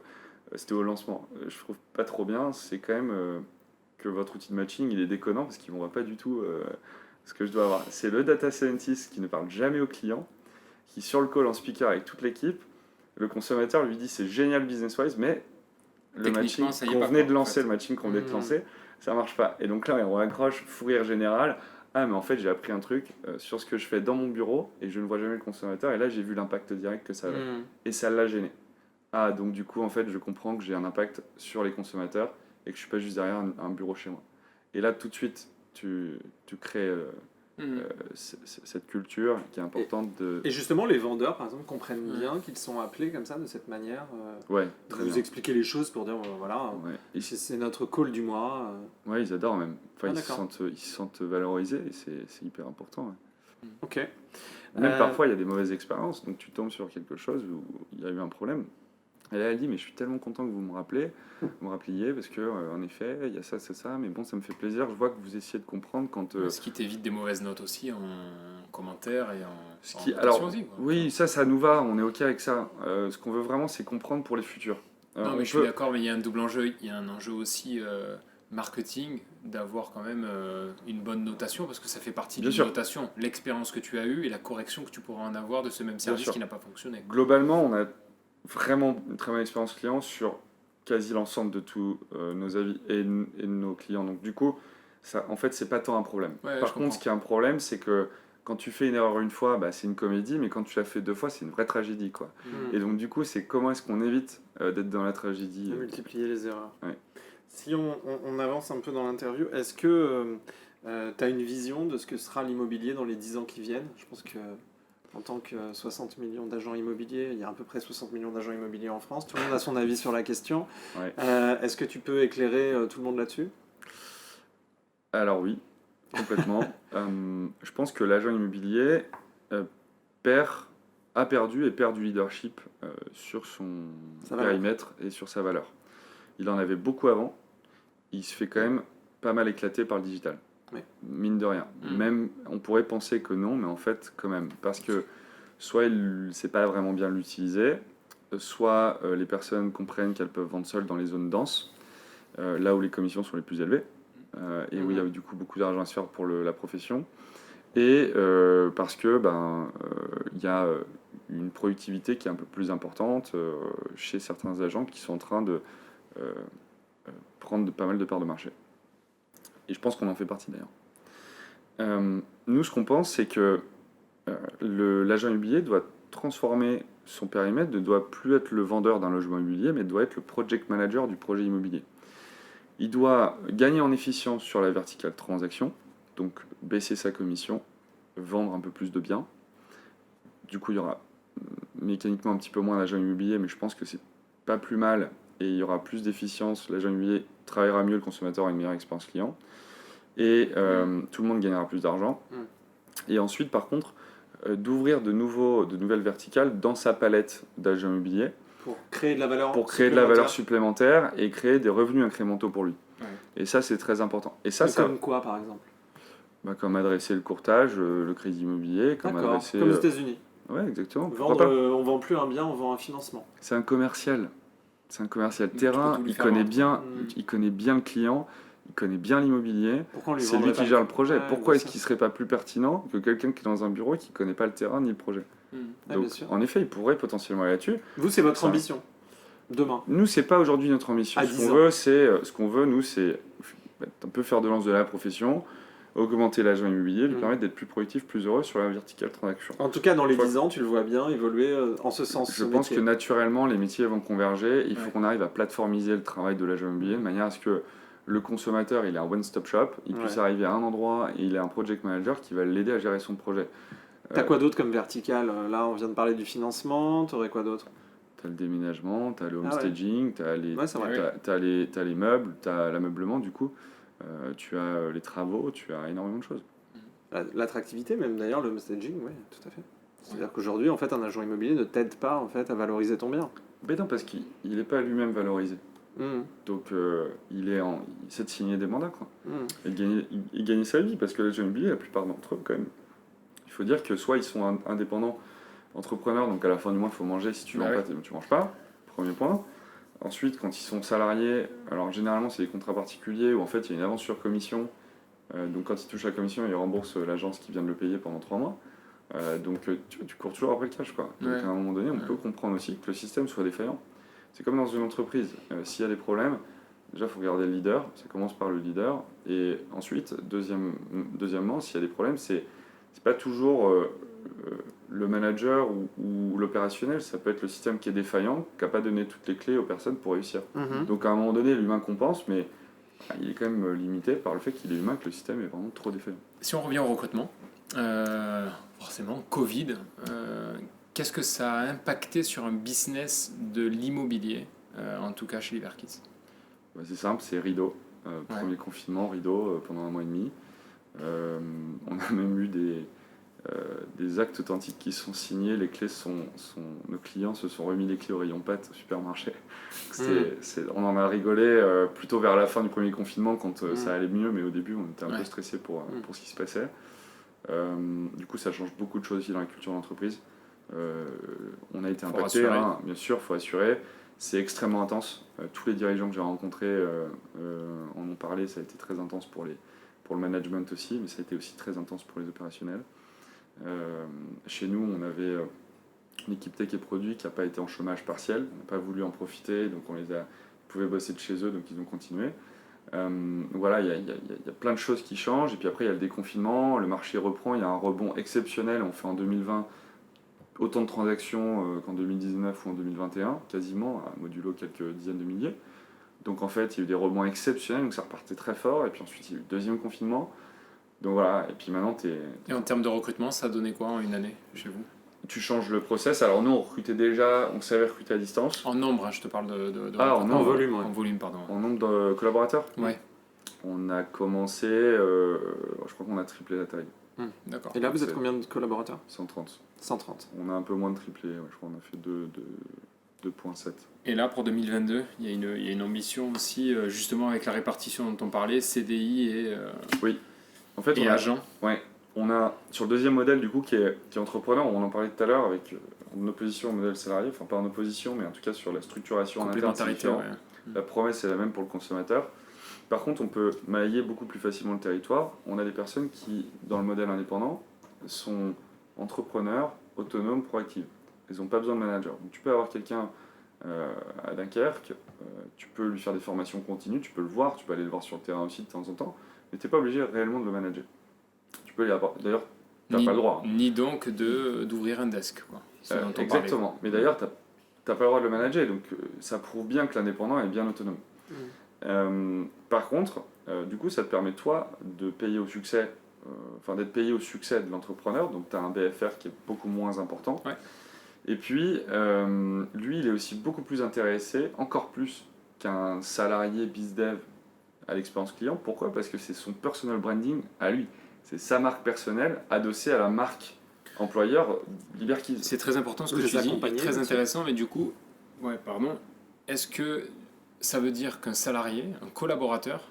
c'était au lancement, je trouve pas trop bien, c'est quand même que votre outil de matching il est déconnant parce qu'il ne voit pas du tout ce que je dois avoir. C'est le data scientist qui ne parle jamais au client, qui sur le call en speaker avec toute l'équipe, le consommateur lui dit c'est génial business-wise, mais le Techniquement, matching ça y est qu'on pas, venait quoi, de en lancer, fait. le matching qu'on venait de Mhm. lancer, ça marche pas. Et donc là, on raccroche, fou rire général. Ah, mais en fait, j'ai appris un truc sur ce que je fais dans mon bureau et je ne vois jamais le consommateur. Et là, j'ai vu l'impact direct que ça avait. Et ça l'a gêné. Ah, donc du coup, en fait, je comprends que j'ai un impact sur les consommateurs et que je suis pas juste derrière un bureau chez moi. Et là, tout de suite, tu crées cette culture qui est importante de... Et justement, les vendeurs, par exemple, comprennent bien qu'ils sont appelés comme ça, de cette manière. Ouais, De très vous bien. expliquer les choses pour dire, voilà, Ouais. Et c'est notre call du mois. ouais, ils adorent même. Enfin, Ah, ils se d'accord. sentent valorisés et c'est hyper important. Ouais. Ok. Même Euh, parfois, il y a des mauvaises expériences, donc tu tombes sur quelque chose où il y a eu un problème. Et là, elle dit, mais je suis tellement content que vous me rappeliez, parce que en effet, il y a ça, c'est ça, mais bon, ça me fait plaisir. Je vois que vous essayez de comprendre quand. Ce qui t'évite des mauvaises notes aussi en commentaire et en notation Alors, aussi, quoi. oui, ça nous va, on est ok avec ça. Ce qu'on veut vraiment, c'est comprendre pour les futurs. Non, On mais je suis peut- d'accord, mais il y a un double enjeu. Il y a un enjeu aussi marketing, d'avoir quand même une bonne notation, parce que ça fait partie Bien d'une sûr. notation. L'expérience que tu as eue et la correction que tu pourras en avoir de ce même service sûr. qui n'a pas fonctionné. Globalement, on a vraiment une très bonne expérience client sur quasi l'ensemble de tous nos avis et de nos clients. Donc du coup, ça, en fait, c'est pas tant un problème. Ouais, Par je contre, comprends. ce qui est un problème, c'est que quand tu fais une erreur une fois, bah, c'est une comédie, mais quand tu l'as fait deux fois, c'est une vraie tragédie, quoi. Hmm. Et donc du coup, c'est comment est-ce qu'on évite d'être dans la tragédie. À multiplier les erreurs. Ouais. Si on avance un peu dans l'interview, est-ce que tu as une vision de ce que sera l'immobilier dans les 10 ans qui viennent? Je pense que en tant que 60 millions d'agents immobiliers, il y a à peu près 60 millions d'agents immobiliers en France. Tout le monde a son avis sur la question. Ouais. Est-ce que tu peux éclairer tout le monde là-dessus? Alors oui, complètement. Je pense que l'agent immobilier a perdu et perd du leadership sur son Sa valeur. périmètre et sur sa valeur. Il en avait beaucoup avant. Il se fait quand même pas mal éclater par le digital. Oui. Mine de rien. Même, on pourrait penser que non, mais en fait, quand même. Parce que soit il ne sait pas vraiment bien l'utiliser, soit les personnes comprennent qu'elles peuvent vendre seules dans les zones denses, là où les commissions sont les plus élevées, et où il y a du coup beaucoup d'argent à se faire pour la profession. Et parce que il y a une productivité qui est un peu plus importante chez certains agents qui sont en train de prendre pas mal de parts de marché. Et je pense qu'on en fait partie d'ailleurs. Nous, ce qu'on pense, c'est que l'agent immobilier doit transformer son périmètre, ne doit plus être le vendeur d'un logement immobilier, mais doit être le project manager du projet immobilier. Il doit gagner en efficience sur la verticale transaction, donc baisser sa commission, vendre un peu plus de biens. Du coup, il y aura mécaniquement un petit peu moins d'agents immobiliers, mais je pense que c'est pas plus mal et il y aura plus d'efficience. L'agent immobilier travaillera mieux, le consommateur a une meilleure expérience client et tout le monde gagnera plus d'argent. Et ensuite, par contre, d'ouvrir de nouvelles verticales dans sa palette d'agents immobiliers Pour créer de la valeur pour créer de la valeur supplémentaire. supplémentaire et créer des revenus incrémentaux pour lui. Ouais. Et ça, c'est très important. Et ça, Mais comme quoi, par exemple? comme adresser le courtage, le crédit immobilier, comme D'accord, adresser... comme aux États-Unis. Ouais, exactement. Pourquoi Vendre, pas. on vend plus un bien, on vend un financement. C'est un commercial. C'est un commercial Donc, tu peux terrain. tout lui Il faire connaît vendre. bien, il connaît bien le client. Il connaît bien l'immobilier. Pourquoi on lui C'est vendrait lui qui pas gère le projet. Ouais, Pourquoi bien est-ce sûr. qu'il serait pas plus pertinent que quelqu'un qui est dans un bureau et qui connaît pas le terrain ni le projet? Ouais, Donc, bien sûr. en effet, il pourrait potentiellement aller là-dessus. Vous, c'est votre Ça- ambition. Demain. Nous, c'est pas aujourd'hui notre ambition. À Ce 10 qu'on ans. veut, c'est un peu faire de lance de la profession, augmenter l'agent immobilier, lui permettre d'être plus productif, plus heureux sur la verticale transaction. En tout cas, dans les Faut- 10 ans, tu le vois bien évoluer en ce sens. Je ce pense métier. que naturellement, les métiers vont converger. Il faut Ouais. qu'on arrive à plateformiser le travail de l'agent immobilier de manière à ce que le consommateur, il ait un one-stop shop, il puisse arriver à un endroit et il ait un project manager qui va l'aider à gérer son projet. T'as quoi d'autre comme vertical? Là, on vient de parler du financement. T'aurais quoi d'autre? T'as le déménagement, t'as le Ah ouais. homestaging, t'as les, Ouais, c'est vrai. t'as les meubles, t'as l'ameublement du coup, tu as les travaux, tu as énormément de choses. L'attractivité, même d'ailleurs, le staging, oui, tout à fait. C'est-à-dire qu'aujourd'hui, en fait, un agent immobilier ne t'aide pas en fait à valoriser ton bien. Mais non, parce qu'il n'est pas lui-même valorisé. Mmh. Donc il essaie de signer des mandats quoi. Mmh. Et de gagner sa vie, parce que l'agent immobilier, la plupart d'entre eux, quand même, il faut dire que soit ils sont indépendants, entrepreneurs, donc à la fin du mois, il faut manger, si tu vends pas, tu manges pas, premier point. Ensuite, quand ils sont salariés, alors généralement c'est des contrats particuliers où en fait il y a une avance sur commission, donc quand ils touchent la commission, ils remboursent l'agence qui vient de le payer pendant 3 mois. Donc tu cours toujours après le cash quoi. Donc Ouais. à un moment donné, on peut comprendre aussi que le système soit défaillant. C'est comme dans une entreprise. S'il y a des problèmes, déjà, il faut regarder le leader. Ça commence par le leader. Et ensuite, deuxièmement, s'il y a des problèmes, c'est pas toujours le manager ou l'opérationnel. Ça peut être le système qui est défaillant, qui n'a pas donné toutes les clés aux personnes pour réussir. Donc, à un moment donné, l'humain compense, mais il est quand même limité par le fait qu'il est humain, que le système est vraiment trop défaillant. Si on revient au recrutement, forcément, Covid, qu'est-ce que ça a impacté sur un business de l'immobilier, en tout cas chez Liberkids? C'est simple, c'est rideau. Premier confinement, rideau pendant 1 mois et demi. On a même eu des actes authentiques qui sont signés. Les clés nos clients se sont remis les clés au rayon pâtes au supermarché. On en a rigolé plutôt vers la fin du premier confinement quand ça allait mieux, mais au début on était un peu stressé pour ce qui se passait. Du coup, ça change beaucoup de choses aussi dans la culture d'entreprise. On a été impacté, bien sûr, il faut assurer. C'est extrêmement intense. Tous les dirigeants que j'ai rencontrés en ont parlé. Ça a été très intense pour le management aussi, mais ça a été aussi très intense pour les opérationnels. Chez nous, on avait une équipe tech et produit qui n'a pas été en chômage partiel. On n'a pas voulu en profiter, donc ils pouvaient bosser de chez eux, donc ils ont continué. Voilà, il y a plein de choses qui changent. Et puis après, il y a le déconfinement, le marché reprend, il y a un rebond exceptionnel. On fait en 2020 autant de transactions qu'en 2019 ou en 2021, quasiment, à modulo quelques dizaines de milliers. Donc en fait, il y a eu des rebonds exceptionnels, donc ça repartait très fort. Et puis ensuite, il y a eu le deuxième confinement. Donc voilà, et puis maintenant, Et en termes de recrutement, ça a donné quoi en une année chez vous? Tu changes le process. Alors nous, on recrutait déjà, on savait recruter à distance. En nombre, je te parle de en volume. En volume, pardon. En nombre de collaborateurs. Ouais. On a commencé, je crois qu'on a triplé la taille. D'accord. Et là, vous êtes combien de collaborateurs? 130. 130. On a un peu moins de triplé, je crois qu'on a fait 2,7. Et là, pour 2022, il y a une ambition aussi, justement avec la répartition dont on parlait, CDI et, oui. En fait, agent. Ouais. On a, sur le deuxième modèle, du coup, qui est entrepreneur, on en parlait tout à l'heure, avec en opposition au modèle salarié, enfin pas en opposition, mais en tout cas sur la structuration en interne, c'est différent. La promesse est la même pour le consommateur. Par contre, on peut mailler beaucoup plus facilement le territoire. On a des personnes qui, dans le modèle indépendant, sont entrepreneurs, autonomes, proactives. Ils n'ont pas besoin de manager. Donc, tu peux avoir quelqu'un à Dunkerque, tu peux lui faire des formations continues, tu peux le voir, tu peux aller le voir sur le terrain aussi de temps en temps, mais tu n'es pas obligé réellement de le manager. Tu peux y avoir. D'ailleurs, tu n'as pas le droit. Ni donc d'ouvrir un desk. Quoi, exactement. Mais d'ailleurs, tu n'as pas le droit de le manager. Donc, ça prouve bien que l'indépendant est bien autonome. Par contre, du coup, ça te permet, toi, de payer au succès, d'être payé au succès de l'entrepreneur. Donc, tu as un BFR qui est beaucoup moins important. Ouais. Et puis, lui, il est aussi beaucoup plus intéressé, encore plus qu'un salarié BizDev à l'expérience client. Pourquoi? Parce que c'est son personal branding à lui. C'est sa marque personnelle adossée à la marque employeur Liberkids. C'est très important ce que tu dis, très intéressant, mais du coup, est-ce que ça veut dire qu'un salarié, un collaborateur,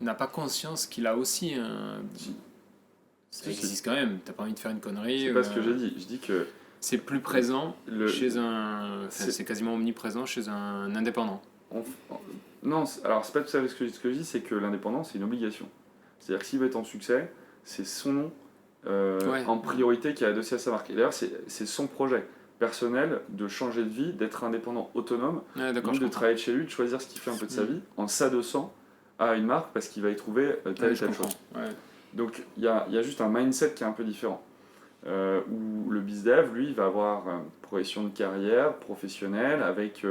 n'a pas conscience qu'il a aussi un... Ça existe quand même, t'as pas envie de faire une connerie. C'est pas ce que j'ai dit, je dis que... C'est plus présent chez un... c'est quasiment omniprésent chez un indépendant. Non, alors c'est pas tout à fait ce que je dis, c'est que l'indépendant, c'est une obligation. C'est-à-dire que s'il veut être en succès, c'est son nom en priorité qui est adossé à sa marque. Et d'ailleurs, c'est son projet personnel de changer de vie, d'être indépendant autonome, de travailler de chez lui, de choisir ce qu'il fait un peu de sa vie, en s'adossant à une marque parce qu'il va y trouver telle et telle chose. Ouais. Donc il y a juste un mindset qui est un peu différent. Où le BizDev, lui, va avoir une progression de carrière professionnelle avec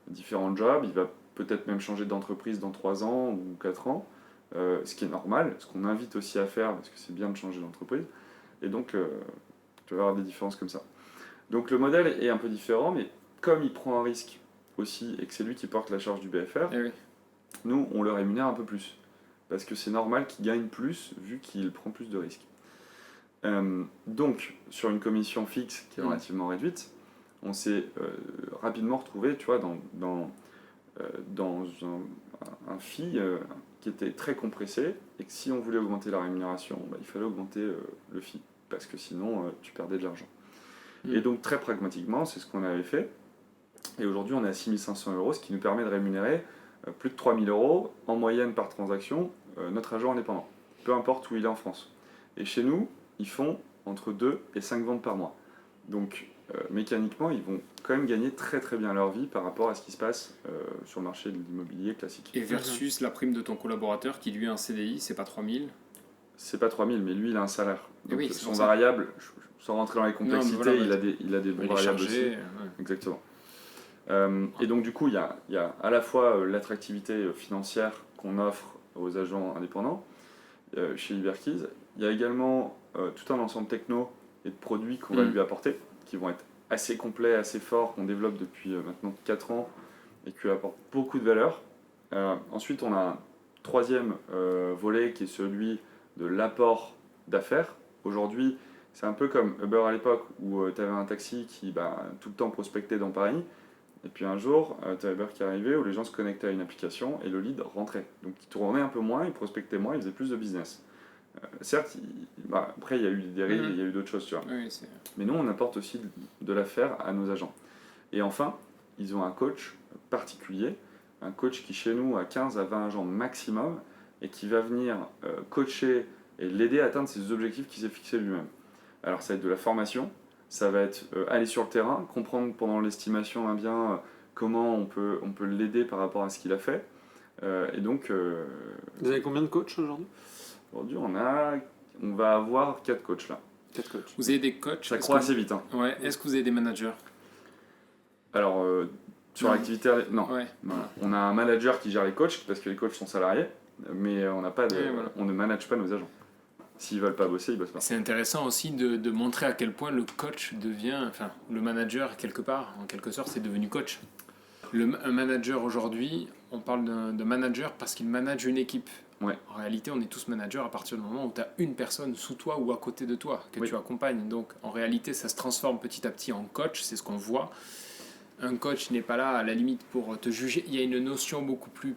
différents jobs. Il va peut-être même changer d'entreprise dans 3 ans ou 4 ans, ce qui est normal, ce qu'on invite aussi à faire parce que c'est bien de changer d'entreprise. Et donc, tu vas avoir des différences comme ça. Donc le modèle est un peu différent, mais comme il prend un risque aussi et que c'est lui qui porte la charge du BFR, nous, on le rémunère un peu plus. Parce que c'est normal qu'il gagne plus vu qu'il prend plus de risques. Donc, sur une commission fixe qui est relativement réduite, on s'est rapidement retrouvé, tu vois, dans un fee qui était très compressé, et que si on voulait augmenter la rémunération, il fallait augmenter le fee, parce que sinon tu perdais de l'argent. Et donc très pragmatiquement, c'est ce qu'on avait fait, et aujourd'hui on est à 6 500 €, ce qui nous permet de rémunérer plus de 3 000 € en moyenne par transaction notre agent indépendant, peu importe où il est en France. Et chez nous, ils font entre 2 et 5 ventes par mois. Donc mécaniquement, ils vont quand même gagner très très bien leur vie par rapport à ce qui se passe sur le marché de l'immobilier classique. Et versus la prime de ton collaborateur qui lui a un CDI, c'est pas 3000. C'est pas 3000, mais lui, il a un salaire. Donc, Oui, c'est son pour ça. variable, sans rentrer dans les complexités, Non, mais voilà, il a des bons Il est variables chargé. aussi. Exactement. Et donc, du coup, il y a à la fois l'attractivité financière qu'on offre aux agents indépendants chez Liberkeys. Il y a également tout un ensemble techno et de produits qu'on va lui apporter, qui vont être assez complets, assez forts, qu'on développe depuis maintenant 4 ans et qui apportent beaucoup de valeur. Ensuite, on a un troisième volet qui est celui de l'apport d'affaires. Aujourd'hui, c'est un peu comme Uber à l'époque où tu avais un taxi qui tout le temps prospectait dans Paris. Et puis un jour, tu as Uber qui est arrivé où les gens se connectaient à une application et le lead rentrait. Donc il tournait un peu moins, il prospectait moins, il faisait plus de business. Certes, après il y a eu des dérives, il y a eu d'autres choses, tu vois. Oui, Mais nous, on apporte aussi de l'affaire à nos agents. Et enfin, ils ont un coach particulier, un coach qui chez nous a 15 à 20 agents maximum et qui va venir coacher et l'aider à atteindre ses objectifs qu'il s'est fixés lui-même. Alors ça va être de la formation, ça va être aller sur le terrain, comprendre pendant l'estimation d'un bien comment on peut l'aider par rapport à ce qu'il a fait. Et donc, Vous avez combien de coachs aujourd'hui? aujourd'hui, on va avoir 4 coachs là. 4 coachs. Vous avez des coachs? Ça Est-ce croît que assez vite. Hein. Ouais. Est-ce que vous avez des managers? Alors, sur Non. l'activité, non. Ouais. Voilà. On a un manager qui gère les coachs parce que les coachs sont salariés, mais on n'a pas de, Ouais, voilà. on ne manage pas nos agents. S'ils veulent pas bosser, ils bossent pas. C'est intéressant aussi de montrer à quel point le coach devient, enfin, le manager quelque part, en quelque sorte, c'est devenu coach. Un manager aujourd'hui, on parle d'un manager parce qu'il manage une équipe. Ouais. En réalité, on est tous managers à partir du moment où tu as une personne sous toi ou à côté de toi que Oui. tu accompagnes. Donc, en réalité, ça se transforme petit à petit en coach, c'est ce qu'on voit. Un coach n'est pas là, à la limite, pour te juger. Il y a une notion beaucoup plus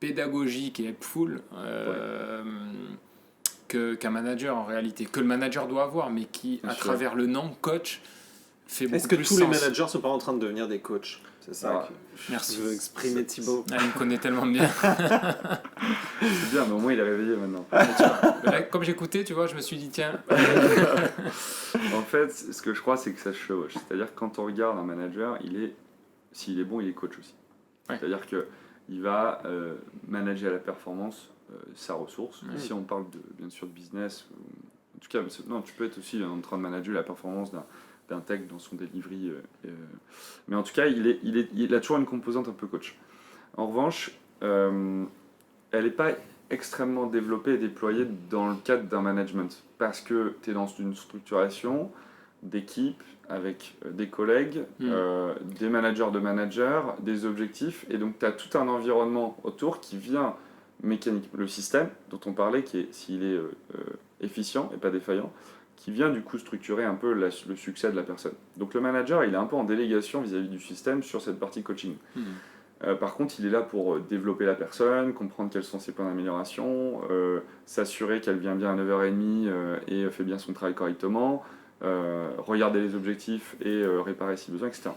pédagogique et helpful qu'un manager, en réalité. Que le manager doit avoir, mais qui, Bien à sûr. travers le nom coach, fait beaucoup Est-ce que plus tous sens. les managers sont pas en train de devenir des coachs? C'est ça que Merci. je veux exprimer, Thibaut. Ah, il me connaît tellement bien. C'est bien, mais au moins il est réveillé maintenant. Là, comme j'écoutais, tu vois, je me suis dit, tiens, En fait, ce que je crois, c'est que ça se chevauche. C'est-à-dire que quand on regarde un manager, s'il est bon, il est coach aussi. Ouais. C'est-à-dire qu'il va manager à la performance sa ressource. Ouais. Ici, on parle bien sûr de business. En tout cas, non, tu peux être aussi en train de manager la performance d'un tech dans son delivery. Mais en tout cas, il a toujours une composante un peu coach. En revanche, elle n'est pas extrêmement développée et déployée dans le cadre d'un management parce que tu es dans une structuration d'équipe avec des collègues, des managers de managers, des objectifs et donc tu as tout un environnement autour qui vient mécaniquement, le système dont on parlait, qui est, s'il est efficient et pas défaillant, qui vient du coup structurer un peu le succès de la personne. Donc le manager, il est un peu en délégation vis-à-vis du système sur cette partie coaching. Par contre, il est là pour développer la personne, comprendre quels sont ses points d'amélioration, s'assurer qu'elle vient bien à 9h30 et fait bien son travail correctement, regarder les objectifs et réparer si besoin, etc.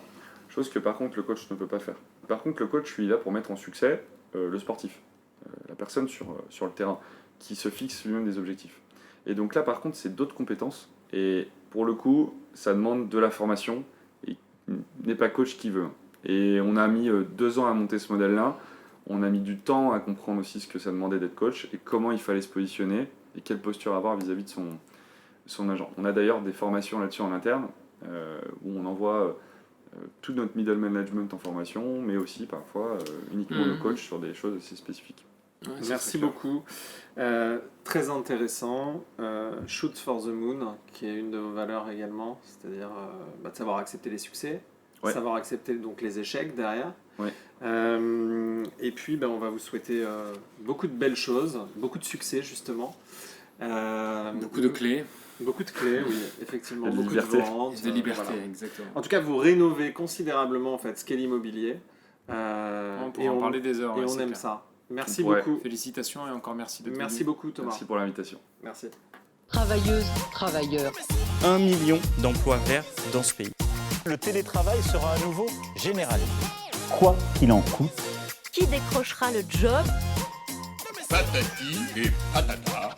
Chose que par contre le coach ne peut pas faire. Par contre, le coach, lui, est là pour mettre en succès le sportif, la personne sur le terrain, qui se fixe lui-même des objectifs. Et donc là, par contre, c'est d'autres compétences. Et pour le coup, ça demande de la formation. Et il n'est pas coach qui veut. Et on a mis 2 ans à monter ce modèle-là. On a mis du temps à comprendre aussi ce que ça demandait d'être coach et comment il fallait se positionner et quelle posture avoir vis-à-vis de son agent. On a d'ailleurs des formations là-dessus en interne où on envoie tout notre middle management en formation, mais aussi parfois uniquement le coach sur des choses assez spécifiques. ouais, Merci beaucoup. Très intéressant. Shoot for the moon, qui est une de vos valeurs également, c'est-à-dire de savoir accepter les succès, Ouais. savoir accepter donc les échecs derrière. Ouais. Et puis, on va vous souhaiter beaucoup de belles choses, beaucoup de succès justement. beaucoup de clés, Beaucoup de clés, oui, effectivement. Et de Beaucoup liberté. de ventes. de liberté, voilà. exactement. En tout cas, vous rénovez considérablement en fait ce qu'est l'immobilier. On pourra en parler des heures. Et ouais, on c'est aime clair. ça. Merci Ouais. beaucoup. Félicitations et encore merci de Merci beaucoup Thomas. Merci pour l'invitation. Merci. Travailleuses, travailleurs. 1 million d'emplois verts dans ce pays. Le télétravail sera à nouveau généralisé. Quoi qu'il en coûte. Qui décrochera le job? Patati et patata.